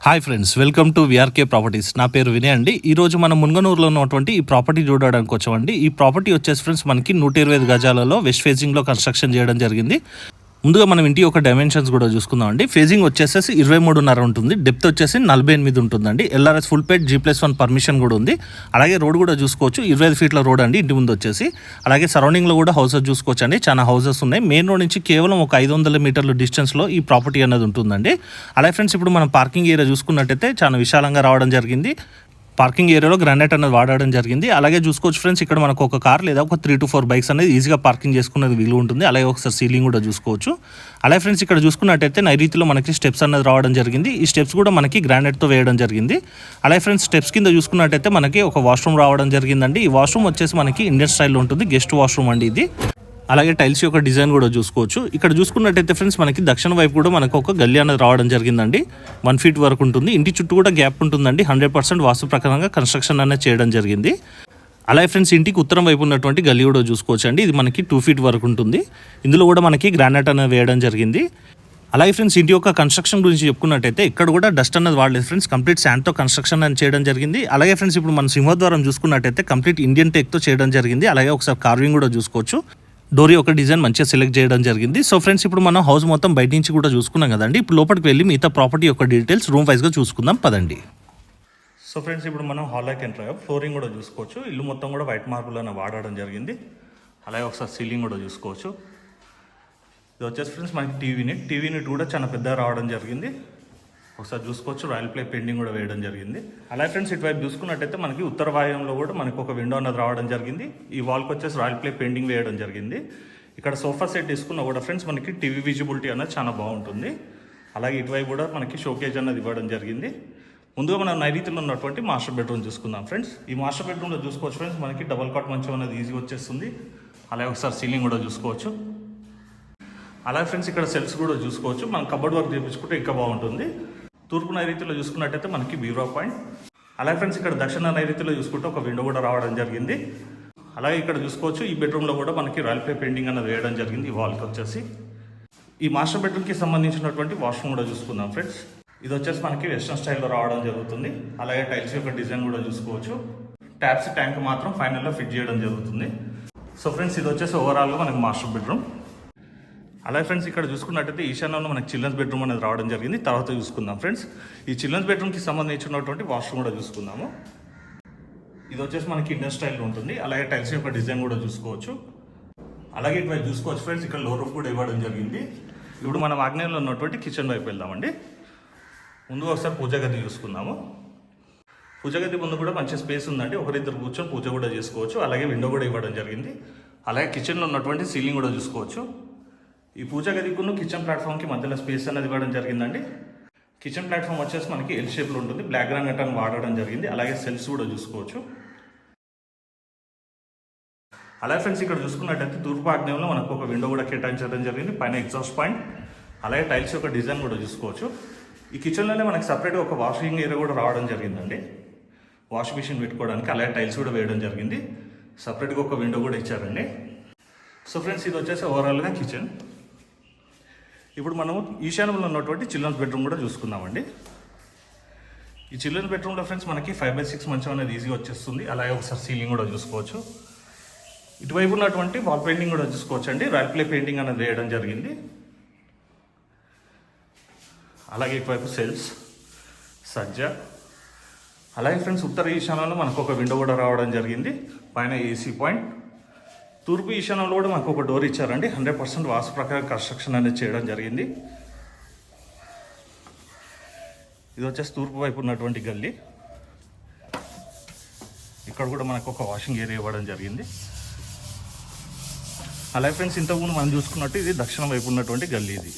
Hi friends, welcome to VRK properties. నా పేరు వినయ్ అండి. ఈరోజు మనం మున్గనూరులో ఉన్నటువంటి ఈ ప్రాపర్టీ చూడడానికి వచ్చామండి. ఈ ప్రాపర్టీ వచ్చేసి ఫ్రెండ్స్ మనకి 125 గజాలలో వెస్ట్ ఫేజింగ్లో కన్స్ట్రక్షన్ చేయడం జరిగింది. ముందుగా మనం ఇంటి యొక్క డైమెన్షన్స్ కూడా చూసుకుందాం అండి. ఫేజింగ్ వచ్చేసి 23.5 ఉంటుంది, డెప్త్ వచ్చేసి 48 ఉంటుందండి. ఎల్ఆర్ఎస్ ఫుల్ పేడ్ G+1 పర్మిషన్ కూడా ఉంది. అలాగే రోడ్ కూడా చూసుకోవచ్చు, 25 ఫీట్ల రోడ్ అండి ఇంటి ముందు వచ్చేసి. అలాగే సరౌండింగ్లో కూడా హౌసెస్ చూసుకోవచ్చు అండి, చాలా హౌసెస్ ఉన్నాయి. మెయిన్ రోడ్ నుంచి కేవలం ఒక 500 మీటర్ల డిస్టెన్స్లో ఈ ప్రాపర్టీ అనేది ఉంటుందండి. అలాగే ఫ్రెండ్స్, ఇప్పుడు మనం పార్కింగ్ ఏరియా చూసుకున్నట్టయితే చాలా విశాలంగా రావడం జరిగింది. పార్కింగ్ ఏరియాలో గ్రానైట్ అనేది వాడడం జరిగింది. అలాగే చూసుకోవచ్చు ఫ్రెండ్స్, ఇక్కడ మనకు ఒక కార్ లేదా ఒక 3 to 4 బైక్స్ అనేది ఈజీగా పార్కింగ్ చేసుకునేది వీలు ఉంటుంది. అలాగే ఒకసారి సీలింగ్ కూడా చూసుకోవచ్చు. అలాగే ఫ్రెండ్స్, ఇక్కడ చూసుకున్నట్టయితే నైరుతిలో మనకి స్టెప్స్ అనేది రావడం జరిగింది. ఈ స్టెప్స్ కూడా మనకి గ్రానైట్తో వేయడం జరిగింది. అలాగే ఫ్రెండ్స్, స్టెప్స్ కింద చూసుకున్నట్టయితే మనకి ఒక వాష్రూమ్ రావడం జరిగిందండి. ఈ వాష్రూమ్ వచ్చేసి మనకి ఇండియన్ స్టైల్లో ఉంటుంది, గెస్ట్ వాష్రూమ్ అండి ఇది. అలాగే టైల్స్ యొక్క డిజైన్ కూడా చూసుకోవచ్చు. ఇక్కడ చూసుకున్నట్టయితే ఫ్రెండ్స్, మనకి దక్షిణ వైపు కూడా మనకు ఒక గల్లీ అనేది రావడం జరిగిందండి. 1 feet వరకు ఉంటుంది. ఇంటి చుట్టూ కూడా గ్యాప్ ఉంటుందండి. 100% వాస్తు ప్రకారంగా కన్స్ట్రక్షన్ అనేది చేయడం జరిగింది. అలాగే ఫ్రెండ్స్, ఇంటికి ఉత్తరం వైపు ఉన్నటువంటి గల్లీ కూడా చూసుకోవచ్చు అండి. ఇది మనకి 2 feet వరకు ఉంటుంది. ఇందులో కూడా మనకి గ్రానైట్ అనేది వేయడం జరిగింది. అలాగే ఫ్రెండ్స్, ఇంటి యొక్క కన్స్ట్రక్షన్ గురించి చెప్పుకున్నట్టయితే ఇక్కడ కూడా డస్ట్ అనేది వాడలేదు ఫ్రెండ్స్, కంప్లీట్ శాండ్తో కన్స్ట్రక్షన్ అని చేయడం జరిగింది. అలాగే ఫ్రెండ్స్, ఇప్పుడు మన సింహద్వారం చూసుకున్నట్టయితే కంప్లీట్ ఇండియన్ టేక్తో చేయడం జరిగింది. అలాగే ఒకసారి కార్వింగ్ కూడా చూసుకోవచ్చు. డోరీ ఒక డిజైన్ మంచిగా సెలెక్ట్ చేయడం జరిగింది. సో ఫ్రెండ్స్, ఇప్పుడు మనం హౌస్ మొత్తం బయట నుంచి కూడా చూసుకున్నాం కదండి. ఇప్పుడు లోపలికి వెళ్ళి మిగతా ప్రాపర్టీ యొక్క డీటెయిల్స్ రూమ్ వైజ్గా చూసుకుందాం పదండి. సో ఫ్రెండ్స్, ఇప్పుడు మనం హాల్లోకి ఎంటర్ అయ్యాం. ఫ్లోరింగ్ కూడా చూసుకోవచ్చు. ఇల్లు మొత్తం కూడా వైట్ మార్బుల్ అని వాడడం జరిగింది. అలాగే ఒకసారి సీలింగ్ కూడా చూసుకోవచ్చు. ఇది వచ్చేసి ఫ్రెండ్స్ మనకి టీవీ యూనిట్ కూడా చాలా పెద్దగా రావడం జరిగింది. ఒకసారి చూసుకోవచ్చు. రాయల్ ప్లే పెయింటింగ్ కూడా వేయడం జరిగింది. అలాగే ఫ్రెండ్స్, ఇటువైపు చూసుకున్నట్టయితే మనకి ఉత్తర వాయువ్యంలో కూడా మనకి ఒక విండో అనేది రావడం జరిగింది. ఈ వాల్కి వచ్చేసి రాయల్ ప్లే పెయింటింగ్ వేయడం జరిగింది. ఇక్కడ సోఫా సెట్ తీసుకున్నా కూడా ఫ్రెండ్స్ మనకి టీవీ విజిబిలిటీ అనేది చాలా బాగుంటుంది. అలాగే ఇటువైపు కూడా మనకి షోకేజ్ అనేది ఇవ్వడం జరిగింది. ముందుగా మనం నైరుతిలో ఉన్నటువంటి మాస్టర్ బెడ్రూమ్ చూసుకుందాం ఫ్రెండ్స్. ఈ మాస్టర్ బెడ్రూమ్లో చూసుకోవచ్చు ఫ్రెండ్స్, మనకి డబల్ కాట్ మంచం అనేది ఈజీగా వచ్చేస్తుంది. అలాగే ఒకసారి సీలింగ్ కూడా చూసుకోవచ్చు. అలాగే ఫ్రెండ్స్, ఇక్కడ సెల్స్ కూడా చూసుకోవచ్చు. మనం కబోర్డ్ వర్క్ చేయించుకుంటే ఇంకా బాగుంటుంది. తూర్పు నైరుతిలో చూసుకున్నట్టయితే మనకి బ్యూరో పాయింట్. అలాగే ఫ్రెండ్స్, ఇక్కడ దక్షిణ నైరుతిలో చూసుకుంటే ఒక విండో కూడా రావడం జరిగింది. అలాగే ఇక్కడ చూసుకోవచ్చు, ఈ బెడ్రూమ్లో కూడా మనకి రాయల్ ప్లే పెయింటింగ్ అనేది వేయడం జరిగింది. ఈ వాల్కి వచ్చేసి ఈ మాస్టర్ బెడ్రూమ్కి సంబంధించినటువంటి వాష్రూమ్ కూడా చూసుకుందాం ఫ్రెండ్స్. ఇది వచ్చేసి మనకి వెస్టర్న్ స్టైల్లో రావడం జరుగుతుంది. అలాగే టైల్స్ యొక్క డిజైన్ కూడా చూసుకోవచ్చు. ట్యాప్స్ ట్యాంక్ మాత్రం ఫైనల్లో ఫిట్ చేయడం జరుగుతుంది. సో ఫ్రెండ్స్, ఇది వచ్చేసి ఓవరాల్గా మనకి మాస్టర్ బెడ్రూమ్. అలాగే ఫ్రెండ్స్, ఇక్కడ చూసుకున్నట్టయితే ఈశాన్యంలో మనకి చిల్డ్రన్స్ బెడ్రూమ్ అనేది రావడం జరిగింది. తర్వాత చూసుకుందాం ఫ్రెండ్స్. ఈ చిల్డ్రన్స్ బెడ్రూమ్కి సంబంధించినటువంటి వాష్రూమ్ కూడా చూసుకుందాము. ఇది వచ్చేసి మనకి ఇండియన్ స్టైల్లో ఉంటుంది. అలాగే టైల్స్ యొక్క డిజైన్ కూడా చూసుకోవచ్చు. అలాగే ఇటువైపు చూసుకోవచ్చు ఫ్రెండ్స్, ఇక్కడ లో రూఫ్ కూడా ఇవ్వడం జరిగింది. ఇప్పుడు మనం ఆగ్నేయంలో ఉన్నటువంటి కిచెన్ వైపు వెళ్దామండి. ముందుగా ఒకసారి పూజ గది చూసుకుందాము. పూజ గది ముందు కూడా మంచి స్పేస్ ఉందండి. ఒకరిద్దరు కూర్చొని పూజ కూడా చేసుకోవచ్చు. అలాగే విండో కూడా ఇవ్వడం జరిగింది. అలాగే కిచెన్లో ఉన్నటువంటి సీలింగ్ కూడా చూసుకోవచ్చు. ఈ పూజ గదికున్న కిచెన్ ప్లాట్ఫామ్కి మధ్యలో స్పేస్ అనేది ఇవ్వడం జరిగిందండి. కిచెన్ ప్లాట్ఫామ్ వచ్చేసి మనకి ఎల్ షేప్లో ఉంటుంది. బ్లాక్ గ్రానైట్ అని వాడడం జరిగింది. అలాగే సెల్స్ కూడా చూసుకోవచ్చు. అలాగే ఫ్రెండ్స్, ఇక్కడ చూసుకున్నట్టయితే తూర్పు ఆగ్నేయంలో మనకు ఒక విండో కూడా కేటాయించడం జరిగింది. పైన ఎగ్జాస్ట్ పాయింట్. అలాగే టైల్స్ యొక్క డిజైన్ కూడా చూసుకోవచ్చు. ఈ కిచెన్లోనే మనకి సపరేట్గా ఒక వాషింగ్ ఏరియా కూడా రావడం జరిగిందండి, వాష్ మిషన్ పెట్టుకోవడానికి. అలాగే టైల్స్ కూడా వేయడం జరిగింది. సపరేట్గా ఒక విండో కూడా ఇచ్చారండి. సో ఫ్రెండ్స్, ఇది వచ్చేసి ఓవరాల్గా కిచెన్. ఇప్పుడు మనం ఈశాన్యంలో ఉన్నటువంటి చిల్డ్రన్స్ బెడ్రూమ్ కూడా చూసుకుందామండి. ఈ చిల్డ్రన్స్ బెడ్రూమ్లో ఫ్రెండ్స్ మనకి 5/6 మంచం అనేది ఈజీగా వచ్చేస్తుంది. అలాగే ఒకసారి సీలింగ్ కూడా చూసుకోవచ్చు. ఇటువైపు ఉన్నటువంటి వాల్ పెయింటింగ్ కూడా చూసుకోవచ్చు అండి. రాయల్ ప్లే పెయింటింగ్ అనేది వేయడం జరిగింది. అలాగే ఇటువైపు సెల్స్, సజ్జ. అలాగే ఫ్రెండ్స్, ఉత్తర ఈశాన్యంలో మనకు ఒక విండో కూడా రావడం జరిగింది. పైన ఏసీ పాయింట్. తూర్పు ఈశాన్యంలో కూడా మనకు ఒక డోర్ ఇచ్చారండి. 100% వాస్తు ప్రకారం కన్స్ట్రక్షన్ అనేది చేయడం జరిగింది. ఇది వచ్చేసి తూర్పు వైపు ఉన్నటువంటి గల్లీ. ఇక్కడ కూడా మనకు ఒక వాషింగ్ ఏరియా ఇవ్వడం జరిగింది. అలాగే ఫ్రెండ్స్, ఇంతకుముందు మనం చూసుకున్నట్టు ఇది దక్షిణ వైపు ఉన్నటువంటి గల్లీ. ఇది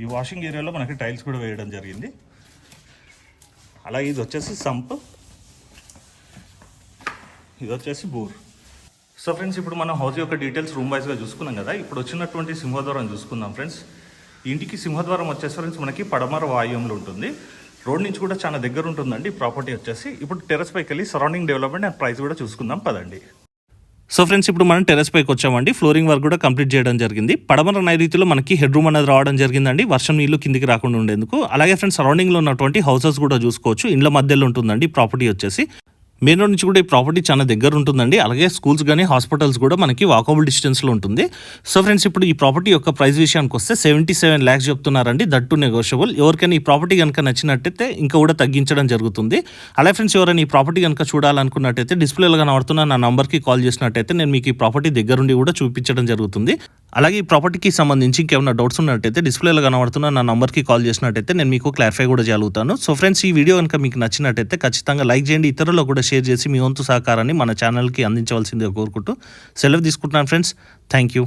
ఈ వాషింగ్ ఏరియాలో మనకి టైల్స్ కూడా వేయడం జరిగింది. అలాగే ఇది వచ్చేసి సంప్. ఇది వచ్చేసి బోర్. సో ఫ్రెండ్స్, ఇప్పుడు మనం హౌస్ యొక్క డీటెయిల్స్ రూమ్ వైజ్గా చూసుకున్నాం కదా. ఇప్పుడు వచ్చినటువంటి సింహద్వారం చూసుకుందాం ఫ్రెండ్స్. ఇంటికి సింహద్వారం వచ్చేసి ఫ్రెండ్స్ మనకి పడమర వాయువ్యంలో ఉంటుంది. రోడ్ నుంచి కూడా చాలా దగ్గర ఉంటుందండి ప్రాపర్టీ వచ్చేసి. ఇప్పుడు టెర్రస్ పైకి వెళ్ళి సరౌండింగ్ డెవలప్మెంట్ అండ్ ప్రైస్ కూడా చూసుకుందాం పదండి. సో ఫ్రెండ్స్ ఇప్పుడు మనం టెరెస్ పైకి వచ్చామండి. ఫ్లోరింగ్ వర్క్ కూడా కంప్లీట్ చేయడం జరిగింది. పడమర నైరుతిలో మనకి హెడ్ రూమ్ అనేది రావడం జరిగిందండి, వర్షం నీళ్లు కిందికి రాకుండా ఉండేందుకు. అలాగే ఫ్రెండ్స్ సరౌండింగ్లో ఉన్నటువంటి హౌసెస్ కూడా చూసుకోవచ్చు. ఇండ్ల మధ్యలో ఉంటుందండి ప్రాపర్టీ వచ్చేసి. మెయిన్ రోడ్ నుంచి కూడా ఈ ప్రాపర్టీ చాలా దగ్గర ఉంటుందండి. అలాగే స్కూల్స్ కానీ హాస్పిటల్స్ కూడా మనకి వాకబుల్ డిస్టెన్స్లో ఉంటుంది. సో ఫ్రెండ్స్ ఇప్పుడు ఈ ప్రాపర్టీ యొక్క ప్రైస్ విషయానికి వస్తే 77 lakhs చెప్తున్నారండి, దట్ టు నెగోషియబుల్. ఎవరికైనా ఈ ప్రాపర్టీ కనుక నచ్చినట్టయితే ఇంకా కూడా తగ్గించడం జరుగుతుంది. అలాగే ఫ్రెండ్స్ ఎవరైనా ఈ ప్రాపర్టీ కనుక చూడాలనుకున్నట్టయితే డిస్ప్లేలో కనబడుతున్న నా నంబర్కి కాల్ చేసినట్టయితే నేను మీకు ఈ ప్రాపర్టీ దగ్గరుండి కూడా చూపించడం జరుగుతుంది. అలాగే ఈ ప్రాపర్టీకి సంబంధించి ఇంకేమైనా డౌట్స్ ఉన్నట్టయితే డిస్ప్లేలో కనబడుతున్న నా నంబర్కి కాల్ చేసినట్టయితే నేను మీకు క్లారిఫై కూడా చేయగలుగుతాను. సో ఫ్రెండ్స్ ఈ వీడియో కనుక మీకు నచ్చినట్టయితే ఖచ్చితంగా లైక్ చేయండి, ఇతరులకు కూడా షేర్ చేసి మీ వంతు సహకారాన్ని మన ఛానల్కి అందించవలసిందిగా కోరుకుంటూ సెలవు తీసుకుంటున్నాను ఫ్రెండ్స్. Thank you.